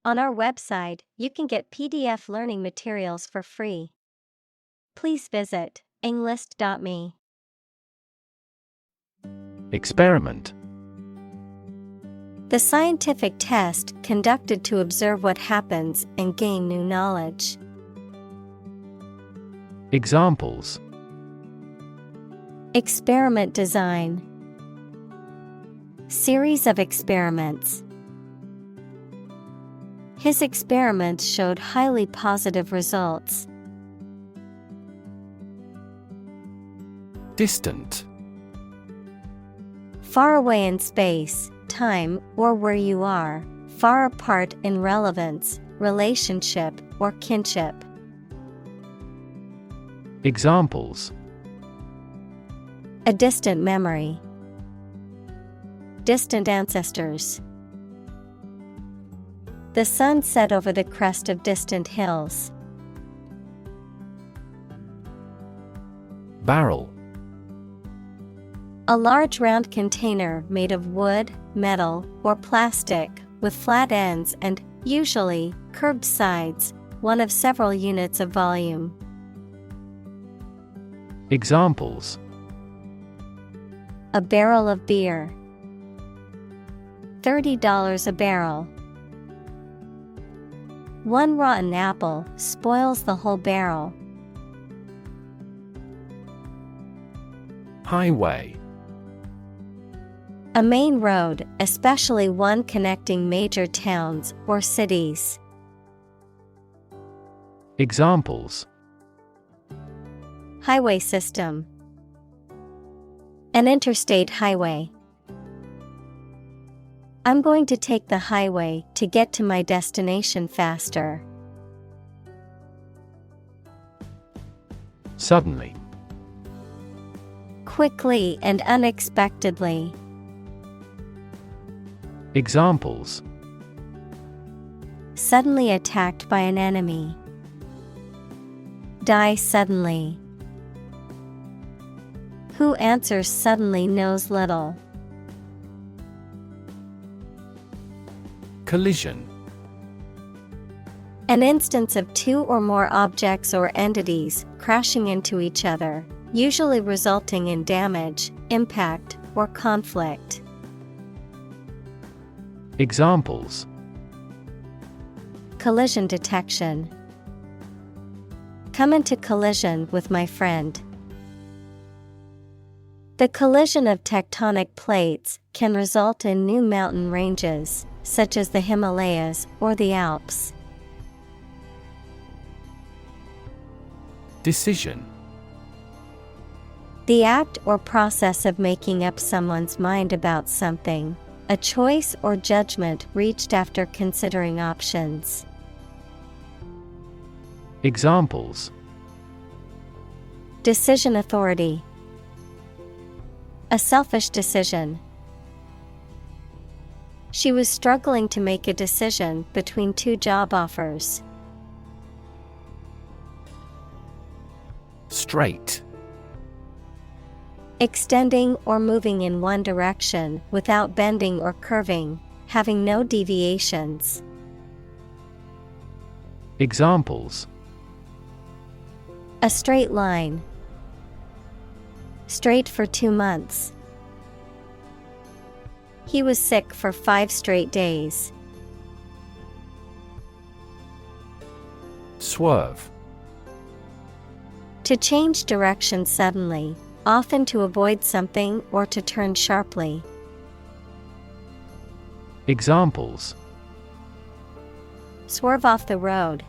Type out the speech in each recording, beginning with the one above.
On our website, you can get PDF learning materials for free. Please visit englist.me. Experiment. The scientific test conducted to observe what happens and gain new knowledge. Examples. Experiment design. Series of experiments. His experiments showed highly positive results. Distant. Far away in space, time, or where you are, far apart in relevance, relationship, or kinship. Examples. A distant memory. Distant ancestors. The sun set over the crest of distant hills. Barrel. A large round container made of wood, metal, or plastic, with flat ends and, usually, curved sides, one of several units of volume. Examples. A barrel of beer. $30 a barrel. One rotten apple spoils the whole barrel. Highway. A main road, especially one connecting major towns or cities. Examples. Highway system. An interstate highway. I'm going to take the highway to get to my destination faster. Suddenly. Quickly and unexpectedly. Examples. Suddenly attacked by an enemy. Die suddenly. Who answers suddenly knows little. Collision. An instance of two or more objects or entities crashing into each other, usually resulting in damage, impact, or conflict. Examples. Collision detection. Come into collision with my friend. The collision of tectonic plates can result in new mountain ranges, such as the Himalayas or the Alps. Decision. The act or process of making up someone's mind about something, a choice or judgment reached after considering options. Examples. Decision authority. A selfish decision. She was struggling to make a decision between two job offers. Straight. Extending or moving in one direction without bending or curving, having no deviations. Examples. A straight line. Straight for 2 months. He was sick for 5 straight days. Swerve. To change direction suddenly, often to avoid something or to turn sharply. Examples. Swerve off the road.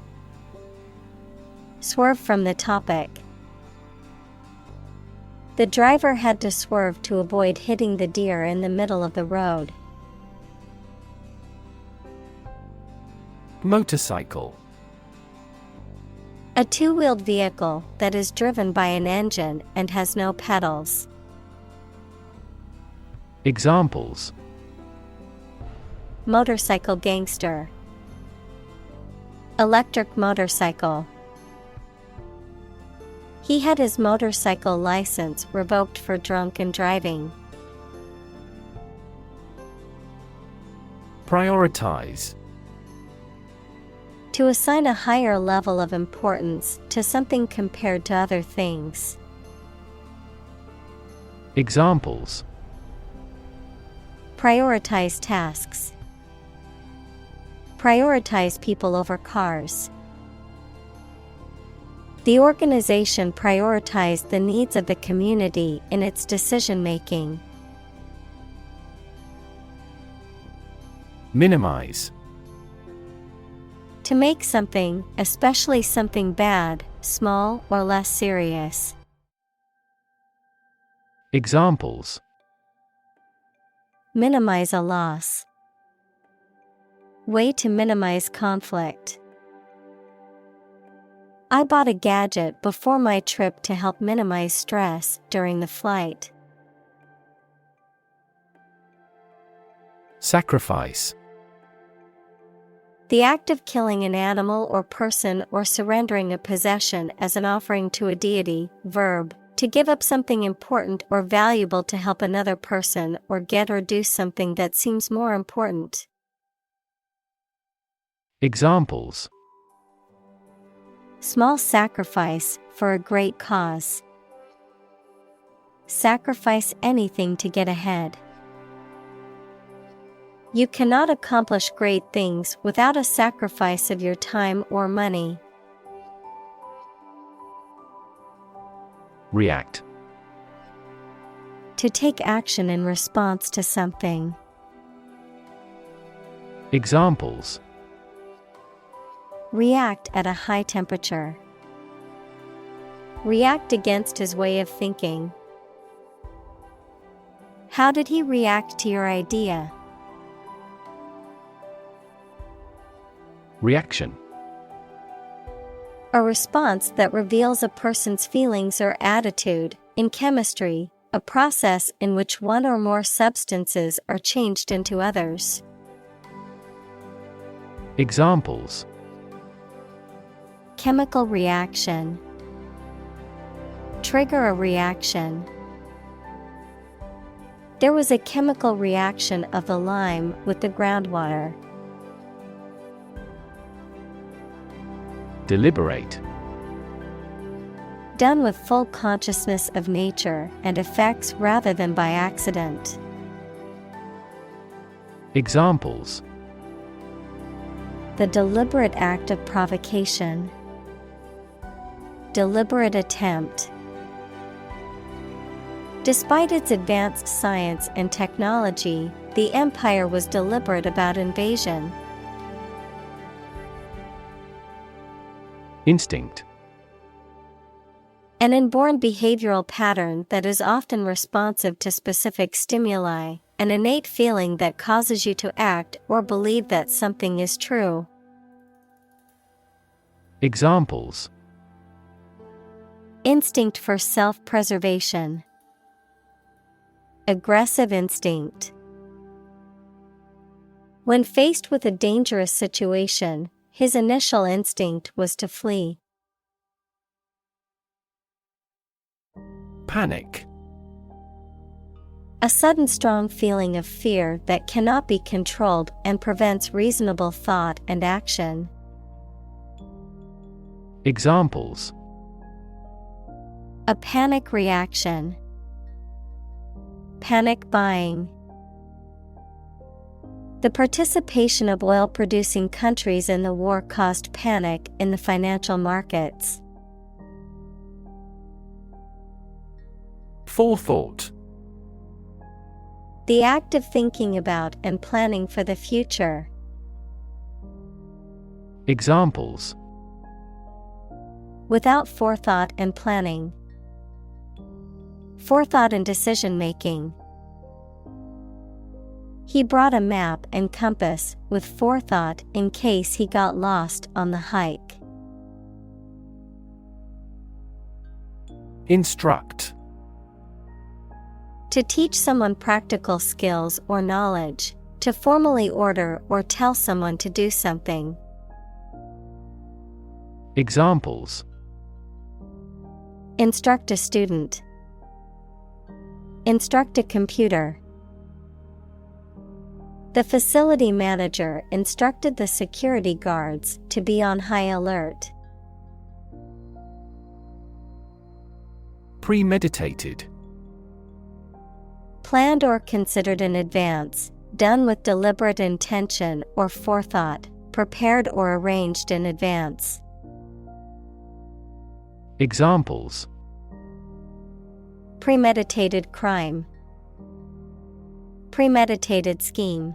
Swerve from the topic. The driver had to swerve to avoid hitting the deer in the middle of the road. Motorcycle. A two-wheeled vehicle that is driven by an engine and has no pedals. Examples. Motorcycle gangster. Electric motorcycle. He had his motorcycle license revoked for drunken driving. Prioritize. To assign a higher level of importance to something compared to other things. Examples: Prioritize tasks. Prioritize people over cars. The organization prioritized the needs of the community in its decision-making. Minimize. To make something, especially something bad, small or less serious. Examples: Minimize a loss. Way to minimize conflict. I bought a gadget before my trip to help minimize stress during the flight. Sacrifice. The act of killing an animal or person or surrendering a possession as an offering to a deity. Verb: to give up something important or valuable to help another person or get or do something that seems more important. Examples: Small sacrifice for a great cause. Sacrifice anything to get ahead. You cannot accomplish great things without a sacrifice of your time or money. React. To take action in response to something. Examples: React at a high temperature. React against his way of thinking. How did he react to your idea? Reaction. A response that reveals a person's feelings or attitude. In chemistry, a process in which one or more substances are changed into others. Examples: Chemical reaction. Trigger a reaction. There was a chemical reaction of the lime with the groundwater. Deliberate. Done with full consciousness of nature and effects rather than by accident. Examples: The deliberate act of provocation. Deliberate attempt. Despite its advanced science and technology, the empire was deliberate about invasion. Instinct. An inborn behavioral pattern that is often responsive to specific stimuli, an innate feeling that causes you to act or believe that something is true. Examples: Instinct for self-preservation. Aggressive instinct. When faced with a dangerous situation, his initial instinct was to flee. Panic. A sudden strong feeling of fear that cannot be controlled and prevents reasonable thought and action. Examples: A panic reaction. Panic buying. The participation of oil-producing countries in the war caused panic in the financial markets. Forethought. The act of thinking about and planning for the future. Examples: Without forethought and planning. Forethought in decision-making. He brought a map and compass with forethought in case he got lost on the hike. Instruct. To teach someone practical skills or knowledge, to formally order or tell someone to do something. Examples: Instruct a student. Instruct a computer. The facility manager instructed the security guards to be on high alert. Premeditated. Planned or considered in advance, done with deliberate intention or forethought, prepared or arranged in advance. Examples: Premeditated crime. Premeditated scheme.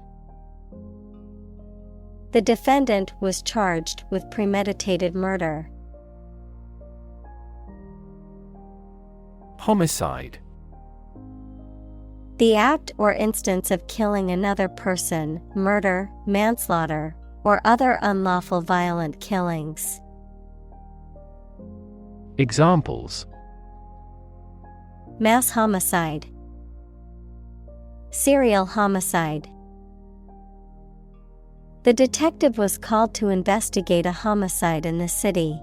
The defendant was charged with premeditated murder. Homicide. The act or instance of killing another person, murder, manslaughter, or other unlawful violent killings. Examples: Mass homicide. Serial homicide. The detective was called to investigate a homicide in the city.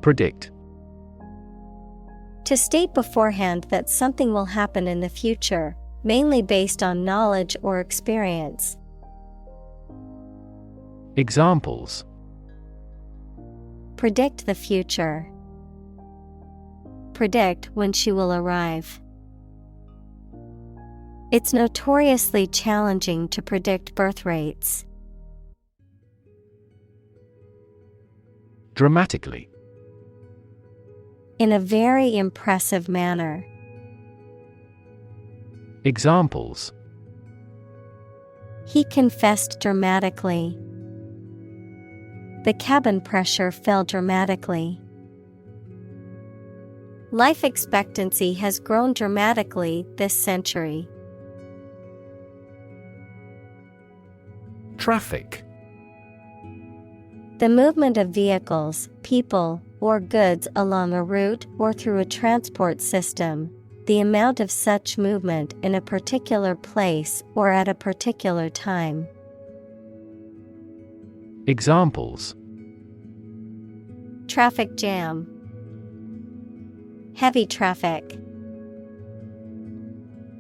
Predict. To state beforehand that something will happen in the future, mainly based on knowledge or experience. Examples: Predict the future. Predict when she will arrive. It's notoriously challenging to predict birth rates. Dramatically. In a very impressive manner. Examples: He confessed dramatically. The cabin pressure fell dramatically. Life expectancy has grown dramatically this century. Traffic. The movement of vehicles, people, or goods along a route or through a transport system, the amount of such movement in a particular place or at a particular time. Examples: Traffic jam. Heavy traffic.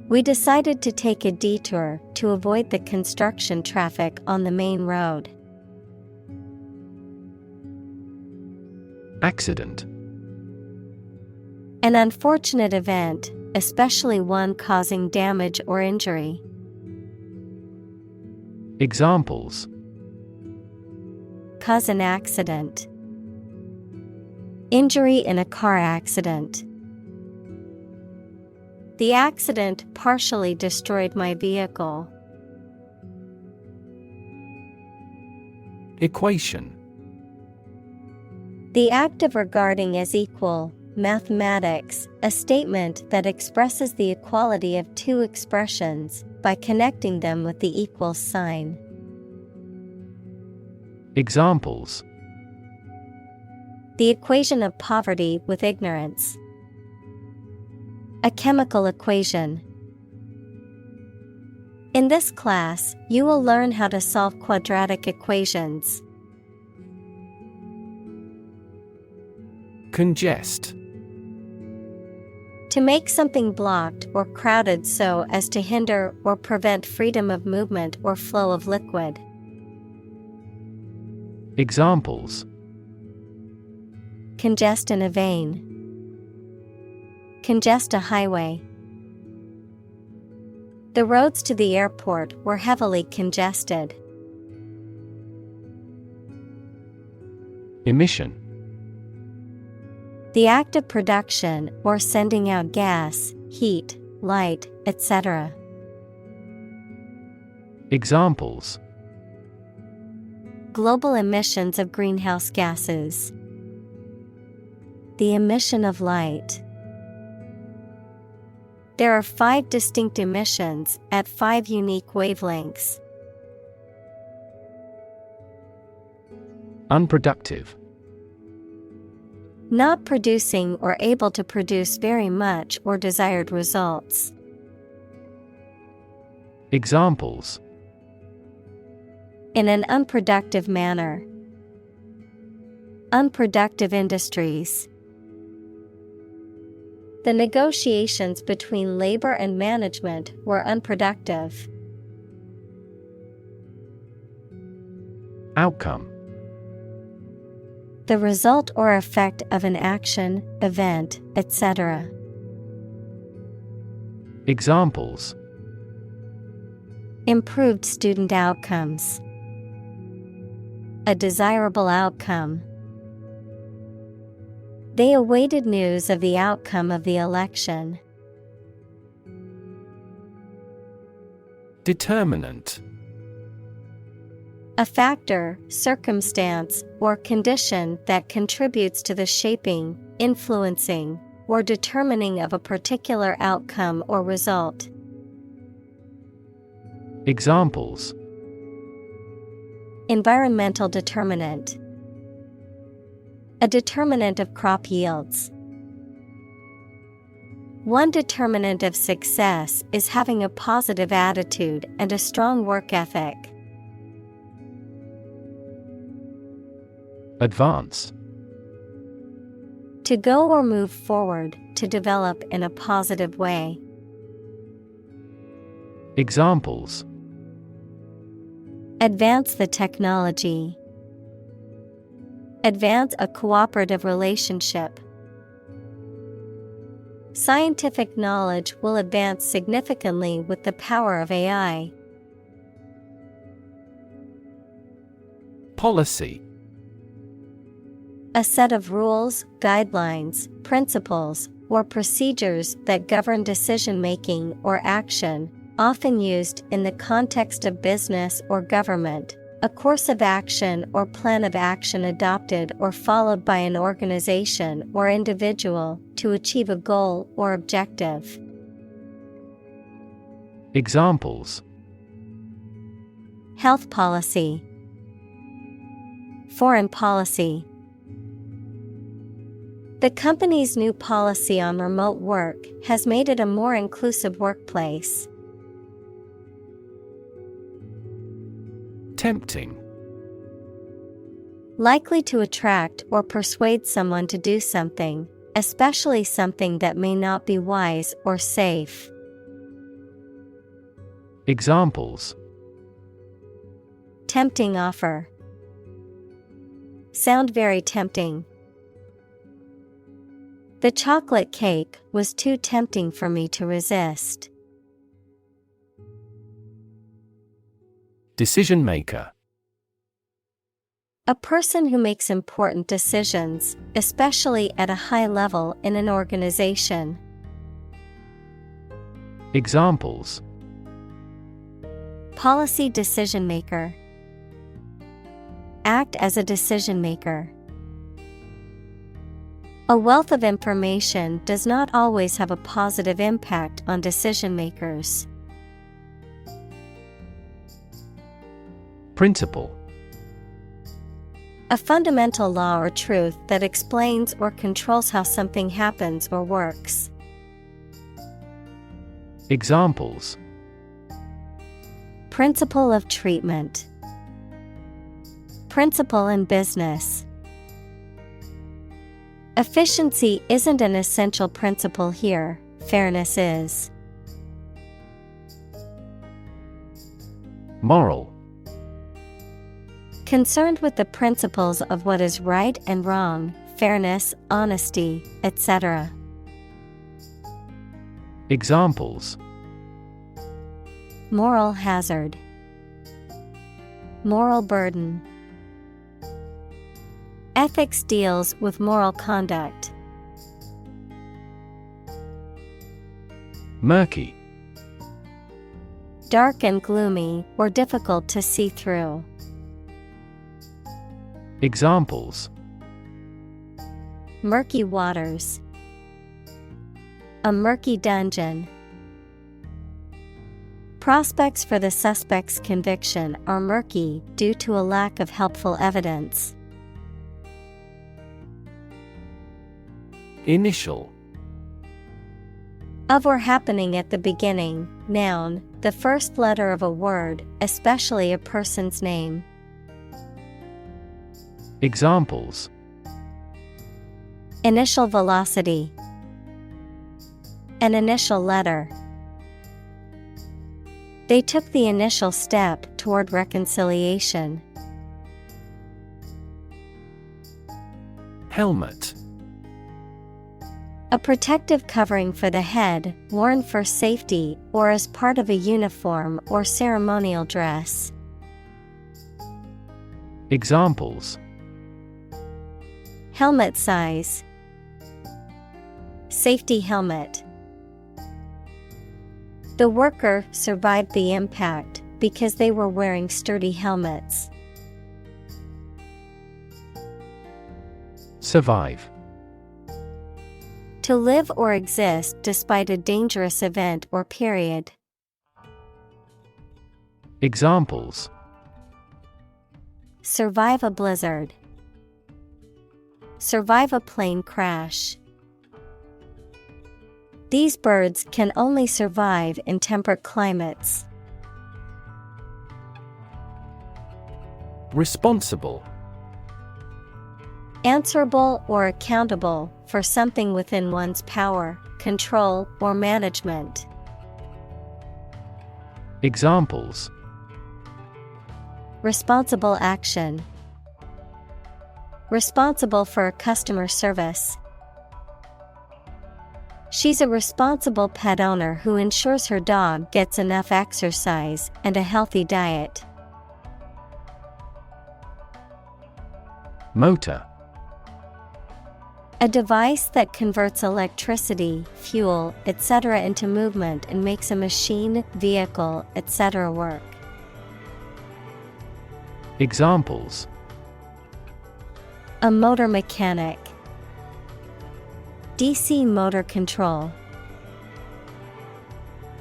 We decided to take a detour to avoid the construction traffic on the main road. Accident. An unfortunate event, especially one causing damage or injury. Examples: Cause an accident. Injury in a car accident. The accident partially destroyed my vehicle. Equation. The act of regarding as equal, mathematics, a statement that expresses the equality of two expressions by connecting them with the equal sign. Examples: The equation of poverty with ignorance. A chemical equation. In this class, you will learn how to solve quadratic equations. Congest. To make something blocked or crowded so as to hinder or prevent freedom of movement or flow of liquid. Examples: Congest in a vein. Congest a highway. The roads to the airport were heavily congested. Emission. The act of production or sending out gas, heat, light, etc. Examples: Global emissions of greenhouse gases. The emission of light. There are 5 distinct emissions at 5 unique wavelengths. Unproductive. Not producing or able to produce very much or desired results. Examples: In an unproductive manner. Unproductive industries. The negotiations between labor and management were unproductive. Outcome. The result or effect of an action, event, etc. Examples. Improved student outcomes. A desirable outcome. They awaited news of the outcome of the election. Determinant. A factor, circumstance, or condition that contributes to the shaping, influencing, or determining of a particular outcome or result. Examples. Environmental determinant. A determinant of crop yields. One determinant of success is having a positive attitude and a strong work ethic. Advance. To go or move forward, to develop in a positive way. Examples. Advance the technology. Advance a cooperative relationship. Scientific knowledge will advance significantly with the power of AI. Policy. A set of rules, guidelines, principles, or procedures that govern decision-making or action, often used in the context of business or government. A course of action or plan of action adopted or followed by an organization or individual to achieve a goal or objective. Examples. Health policy. Foreign policy. The company's new policy on remote work has made it a more inclusive workplace. Tempting. Likely to attract or persuade someone to do something, especially something that may not be wise or safe. Examples. Tempting offer. Sound very tempting. The chocolate cake was too tempting for me to resist. Decision maker. A person who makes important decisions, especially at a high level in an organization. Examples. Policy decision maker. Act as a decision maker. A wealth of information does not always have a positive impact on decision makers. Principle. A fundamental law or truth that explains or controls how something happens or works. Examples. Principle of treatment. Principle in business. Efficiency isn't an essential principle here, fairness is. Moral. Concerned with the principles of what is right and wrong, fairness, honesty, etc. Examples. Moral hazard. Moral burden. Ethics deals with moral conduct. Murky. Dark and gloomy, or difficult to see through. Examples. Murky waters. A murky dungeon. Prospects for the suspect's conviction are murky due to a lack of helpful evidence. Initial. Of or happening at the beginning, noun, the first letter of a word, especially a person's name. Examples. Initial velocity. An initial letter. They took the initial step toward reconciliation. Helmet. A protective covering for the head, worn for safety or as part of a uniform or ceremonial dress. Examples: helmet size, safety helmet. The worker survived the impact because they were wearing sturdy helmets. Survive. To live or exist despite a dangerous event or period. Examples: survive a blizzard, survive a plane crash. These birds can only survive in temperate climates. Responsible. Answerable or accountable for something within one's power, control, or management. Examples: responsible action, responsible for customer service. She's a responsible pet owner who ensures her dog gets enough exercise and a healthy diet. Motor. A device that converts electricity, fuel, etc. into movement and makes a machine, vehicle, etc. work. Examples: a motor mechanic, DC motor control.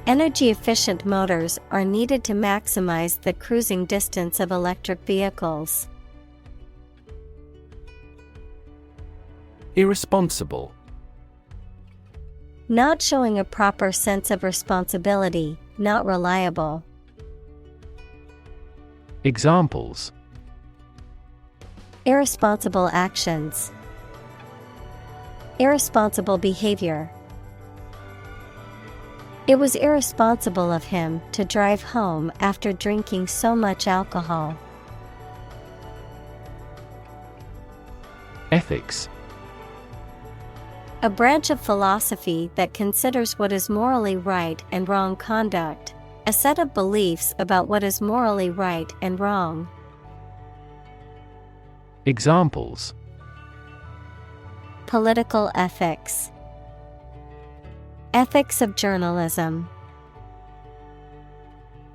Energy-efficient motors are needed to maximize the cruising distance of electric vehicles. Irresponsible. Not showing a proper sense of responsibility, not reliable. Examples: irresponsible actions, irresponsible behavior. It was irresponsible of him to drive home after drinking so much alcohol. Ethics. A branch of philosophy that considers what is morally right and wrong conduct, a set of beliefs about what is morally right and wrong. Examples: political ethics, ethics of journalism.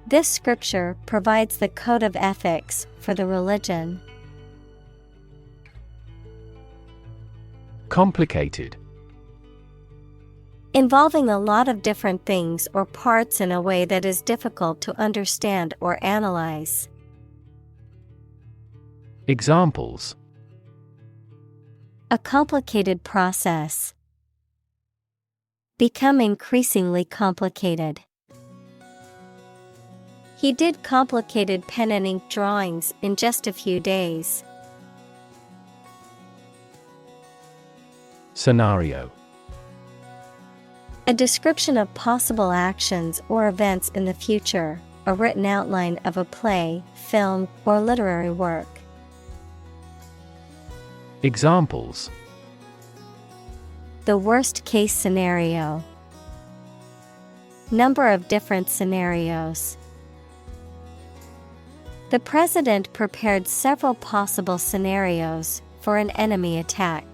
This scripture provides the code of ethics for the religion. Complicated. Involving a lot of different things or parts in a way that is difficult to understand or analyze. Examples: a complicated process. Become increasingly complicated. He did complicated pen and ink drawings in just a few days. Scenario. A description of possible actions or events in the future, a written outline of a play, film, or literary work. Examples: the worst case scenario. Number of different scenarios. The president prepared several possible scenarios for an enemy attack.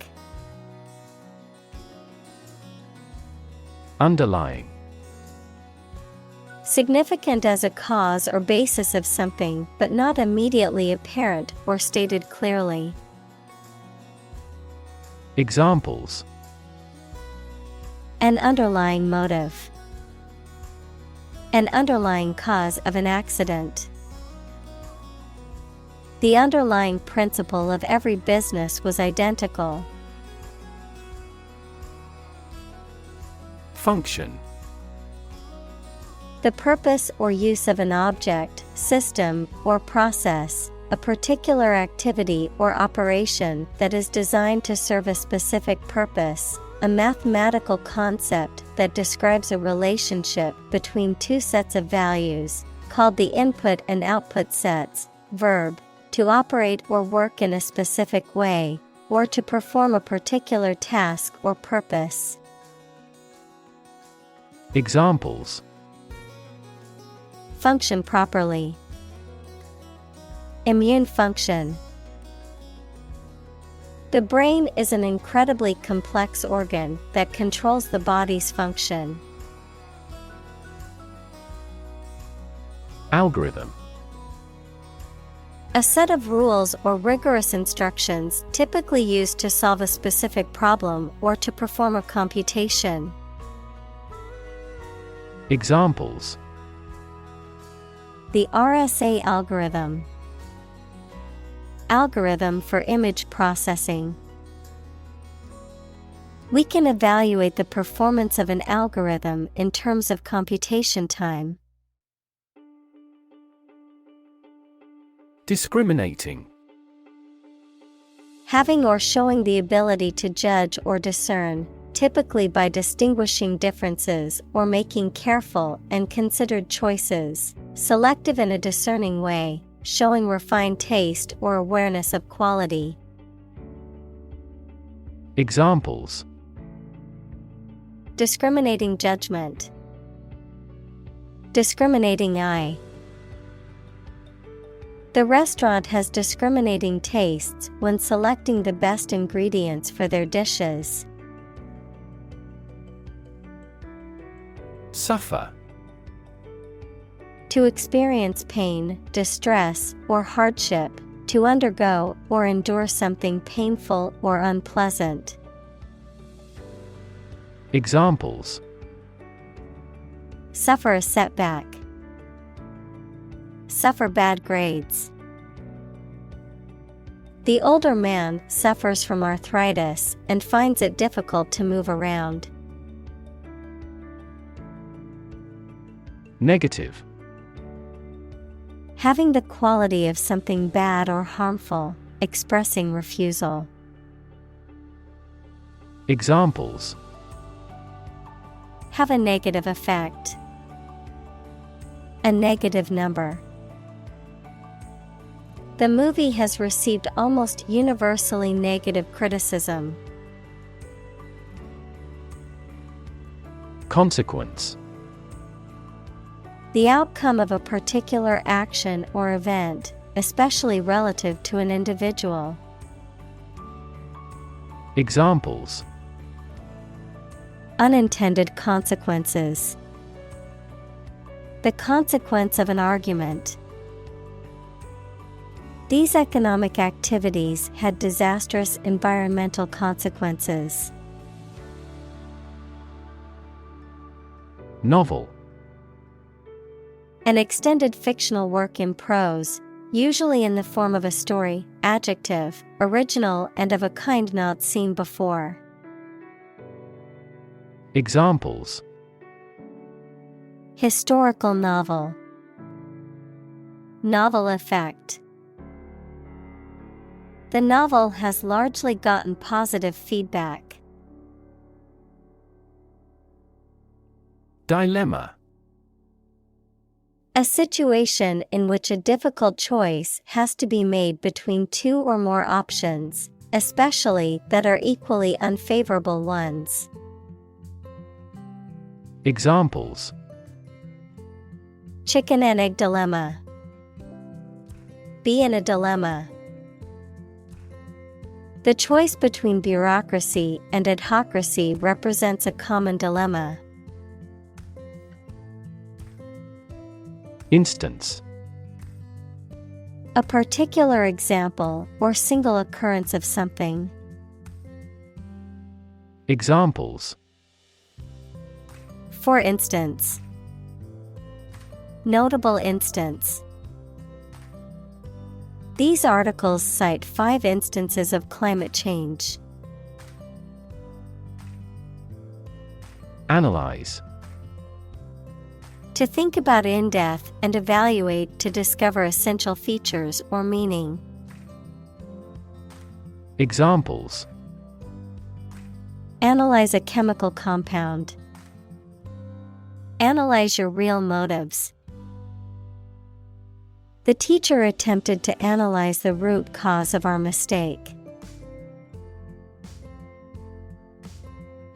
Underlying. Significant as a cause or basis of something, but not immediately apparent or stated clearly. Examples: an underlying motive. An underlying cause of an accident. The underlying principle of every business was identical. Function. The purpose or use of an object, system, or process, a particular activity or operation that is designed to serve a specific purpose, a mathematical concept that describes a relationship between two sets of values, called the input and output sets. Verb, to operate or work in a specific way, or to perform a particular task or purpose. Examples: function properly, immune function. The brain is an incredibly complex organ that controls the body's function. Algorithm. A set of rules or rigorous instructions typically used to solve a specific problem or to perform a computation. Examples: the RSA algorithm, algorithm for image processing. We can evaluate the performance of an algorithm in terms of computation time. Discriminating. Having or showing the ability to judge or discern, typically by distinguishing differences or making careful and considered choices, selective in a discerning way, showing refined taste or awareness of quality. Examples: discriminating judgment, discriminating eye. The restaurant has discriminating tastes when selecting the best ingredients for their dishes. Suffer. To experience pain, distress, or hardship, to undergo or endure something painful or unpleasant. Examples: suffer a setback, suffer bad grades. The older man suffers from arthritis and finds it difficult to move around. Negative. Having the quality of something bad or harmful, expressing refusal. Examples: have a negative effect, a negative number. The movie has received almost universally negative criticism. Consequence. The outcome of a particular action or event, especially relative to an individual. Examples: unintended consequences, the consequence of an argument. These economic activities had disastrous environmental consequences. Novel. An extended fictional work in prose, usually in the form of a story. Adjective, original and of a kind not seen before. Examples: historical novel, novel effect. The novel has largely gotten positive feedback. Dilemma. A situation in which a difficult choice has to be made between two or more options, especially that are equally unfavorable ones. Examples: chicken and egg dilemma, be in a dilemma. The choice between bureaucracy and adhocracy represents a common dilemma. Instance. A particular example or single occurrence of something. Examples: for instance, notable instance. These articles cite 5 instances of climate change. Analyze. To think about in depth and evaluate to discover essential features or meaning. Analyze a chemical compound. Analyze your real motives. The teacher attempted to analyze the root cause of our mistake.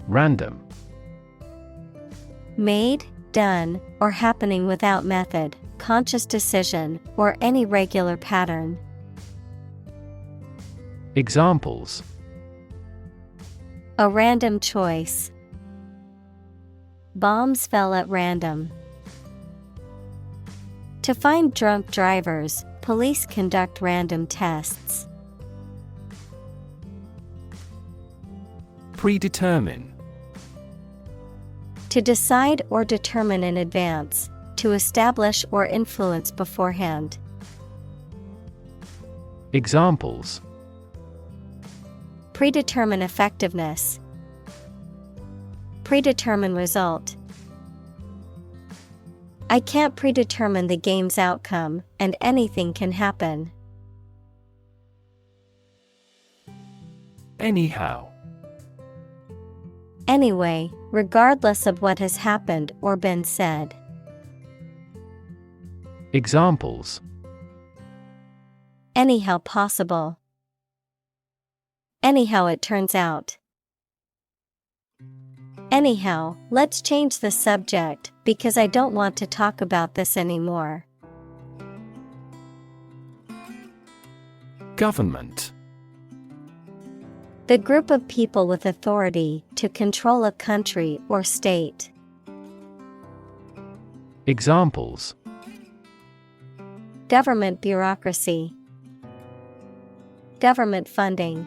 Random. Made, done, or happening without method, conscious decision, or any regular pattern. Examples: A random choice. Bombs fell at random. To find drunk drivers, police conduct random tests. Predetermine. To decide or determine in advance, to establish or influence beforehand. Examples: Predetermine effectiveness. Predetermine result. I can't predetermine the game's outcome, and anything can happen. Anyhow. Anyway, regardless of what has happened or been said. Examples: Anyhow possible. Anyhow it turns out. Anyhow, let's change the subject, because I don't want to talk about this anymore. Government. The group of people with authority to control a country or state. Examples: Government bureaucracy. Government funding.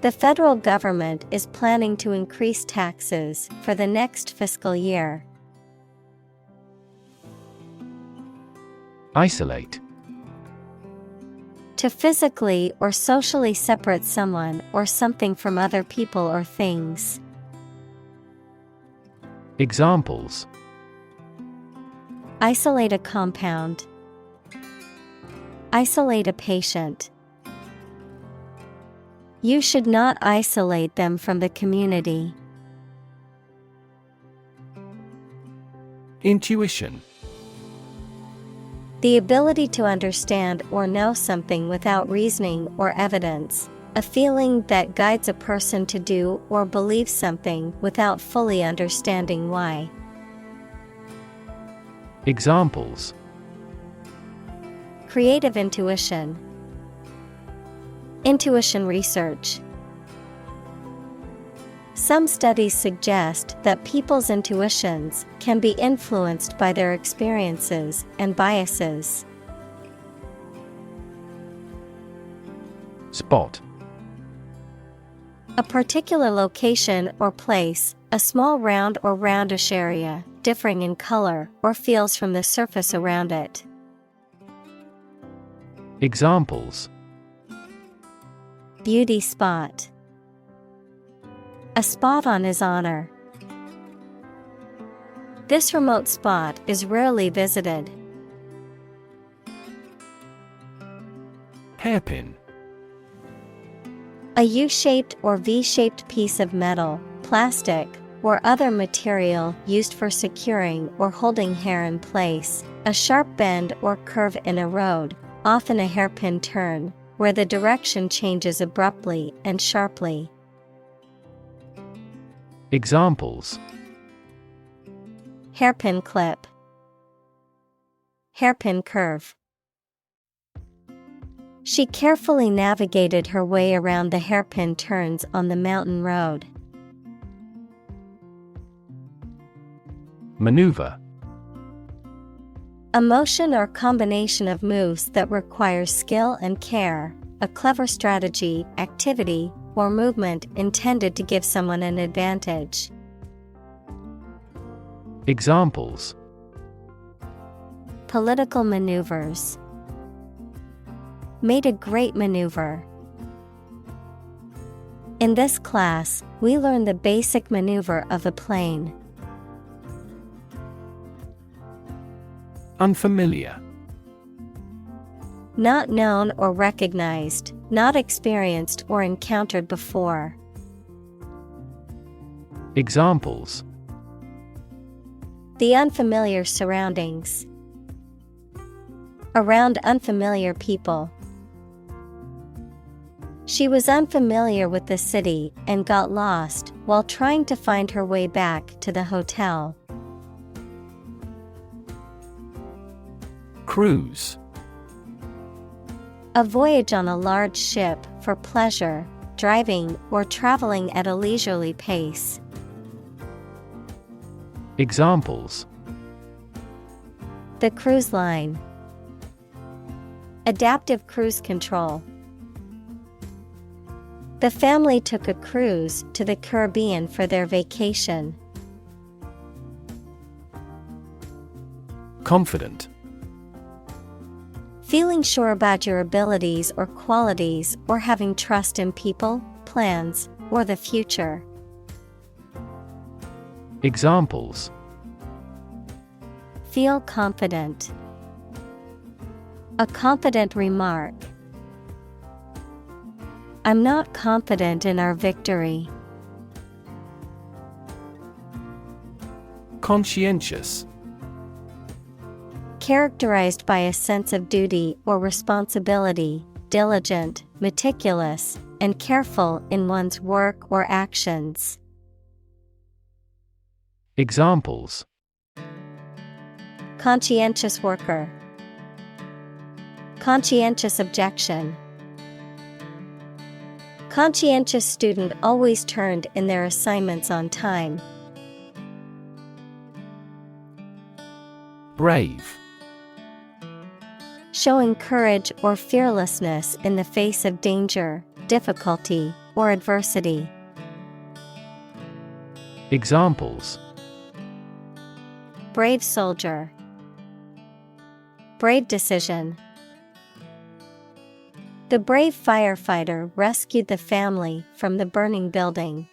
The federal government is planning to increase taxes for the next fiscal year. Isolate. To physically or socially separate someone or something from other people or things. Examples: Isolate a compound. Isolate a patient. You should not isolate them from the community. Intuition. The ability to understand or know something without reasoning or evidence. A feeling that guides a person to do or believe something without fully understanding why. Examples: Creative intuition. Intuition research. Some studies suggest that people's intuitions can be influenced by their experiences and biases. Spot. A particular location or place, a small round or roundish area, differing in color or feels from the surface around it. Examples: Beauty spot. A spot on his honor. This remote spot is rarely visited. Hairpin. A U-shaped or V-shaped piece of metal, plastic, or other material used for securing or holding hair in place. A sharp bend or curve in a road, often a hairpin turn, where the direction changes abruptly and sharply. Examples: Hairpin clip. Hairpin curve. She carefully navigated her way around the hairpin turns on the mountain road. Maneuver. A motion or combination of moves that requires skill and care, a clever strategy, activity, or movement intended to give someone an advantage. Examples: Political maneuvers. Made a great maneuver. In this class, we learn the basic maneuver of a plane. Unfamiliar. Not known or recognized, not experienced or encountered before. Examples: the unfamiliar surroundings. Around unfamiliar people. She was unfamiliar with the city and got lost while trying to find her way back to the hotel. Cruise. A voyage on a large ship for pleasure, driving, or traveling at a leisurely pace. Examples: the cruise line. Adaptive cruise control. The family took a cruise to the Caribbean for their vacation. Confident. Feeling sure about your abilities or qualities, or having trust in people, plans, or the future. Examples: feel confident. A confident remark. I'm not confident in our victory. Conscientious. Characterized by a sense of duty or responsibility, diligent, meticulous, and careful in one's work or actions. Examples: conscientious worker. Conscientious objection. Conscientious student always turned in their assignments on time. Brave. Showing courage or fearlessness in the face of danger, difficulty, or adversity. Examples: brave soldier. Brave decision. The brave firefighter rescued the family from the burning building.